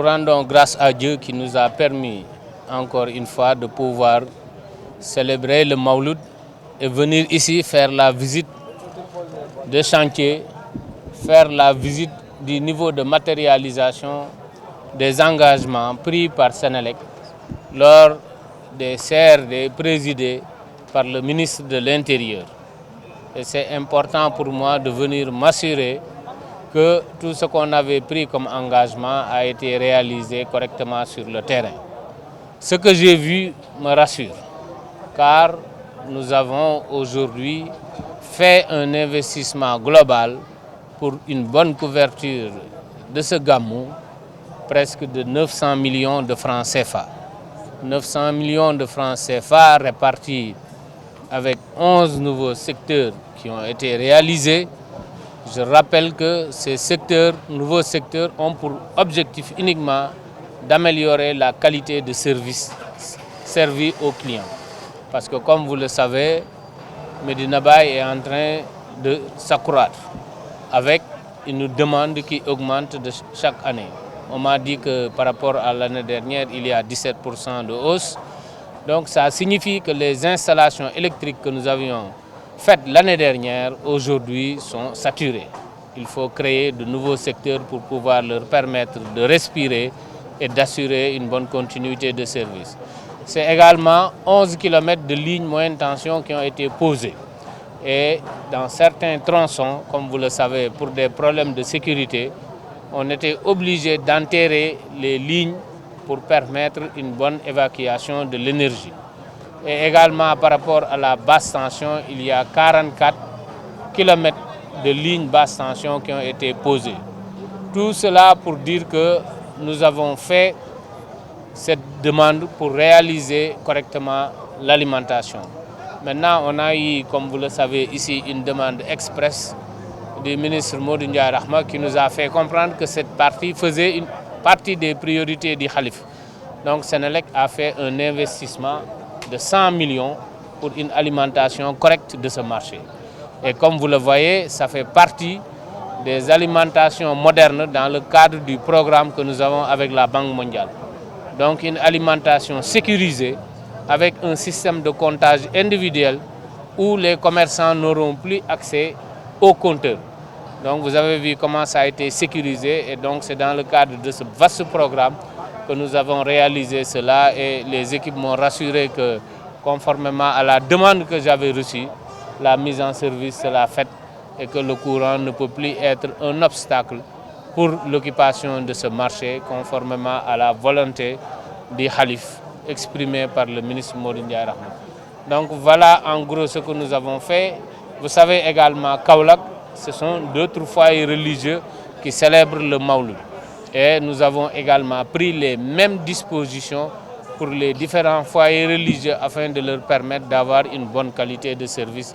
rendons grâce à Dieu qui nous a permis encore une fois de pouvoir célébrer le Mawlud et venir ici faire la visite des chantiers, faire la visite du niveau de matérialisation des engagements pris par Senelec lors des CRD présidés par le ministre de l'Intérieur. Et c'est important pour moi de venir m'assurer que tout ce qu'on avait pris comme engagement a été réalisé correctement sur le terrain. Ce que j'ai vu me rassure, car nous avons aujourd'hui fait un investissement global pour une bonne couverture de ce gamou, presque de 900 millions de francs CFA. 900 millions de francs CFA répartis avec 11 nouveaux secteurs qui ont été réalisés. Je rappelle que ces nouveaux secteurs ont pour objectif uniquement d'améliorer la qualité de service servi aux clients. Parce que comme vous le savez, Medina Baye est en train de s'accroître avec une demande qui augmente de chaque année. On m'a dit que par rapport à l'année dernière, il y a 17% de hausse. Donc ça signifie que les installations électriques que nous avions faites l'année dernière, aujourd'hui, sont saturées. Il faut créer de nouveaux secteurs pour pouvoir leur permettre de respirer et d'assurer une bonne continuité de service. C'est également 11 km de lignes moyenne tension qui ont été posées. Et dans certains tronçons, comme vous le savez, pour des problèmes de sécurité, on était obligé d'enterrer les lignes pour permettre une bonne évacuation de l'énergie. Et également par rapport à la basse tension, il y a 44 km de lignes basse tension qui ont été posées. Tout cela pour dire que nous avons fait cette demande pour réaliser correctement l'alimentation. Maintenant, on a eu, comme vous le savez ici, une demande express du ministre Modou Ndiaye Rahma qui nous a fait comprendre que cette partie faisait une partie des priorités du Khalif. Donc Senelec a fait un investissement de 100 millions pour une alimentation correcte de ce marché. Et comme vous le voyez, ça fait partie des alimentations modernes dans le cadre du programme que nous avons avec la Banque mondiale. Donc une alimentation sécurisée avec un système de comptage individuel où les commerçants n'auront plus accès aux compteurs. Donc vous avez vu comment ça a été sécurisé et donc c'est dans le cadre de ce vaste programme que nous avons réalisé cela et les équipes m'ont rassuré que conformément à la demande que j'avais reçue, la mise en service sera faite et que le courant ne peut plus être un obstacle pour l'occupation de ce marché conformément à la volonté du Khalif exprimée par le ministre Modou Ndiaye Rahma. Donc voilà en gros ce que nous avons fait. Vous savez également Kaolack, ce sont d'autres foyers religieux qui célèbrent le Mawlud. Et nous avons également pris les mêmes dispositions pour les différents foyers religieux afin de leur permettre d'avoir une bonne qualité de service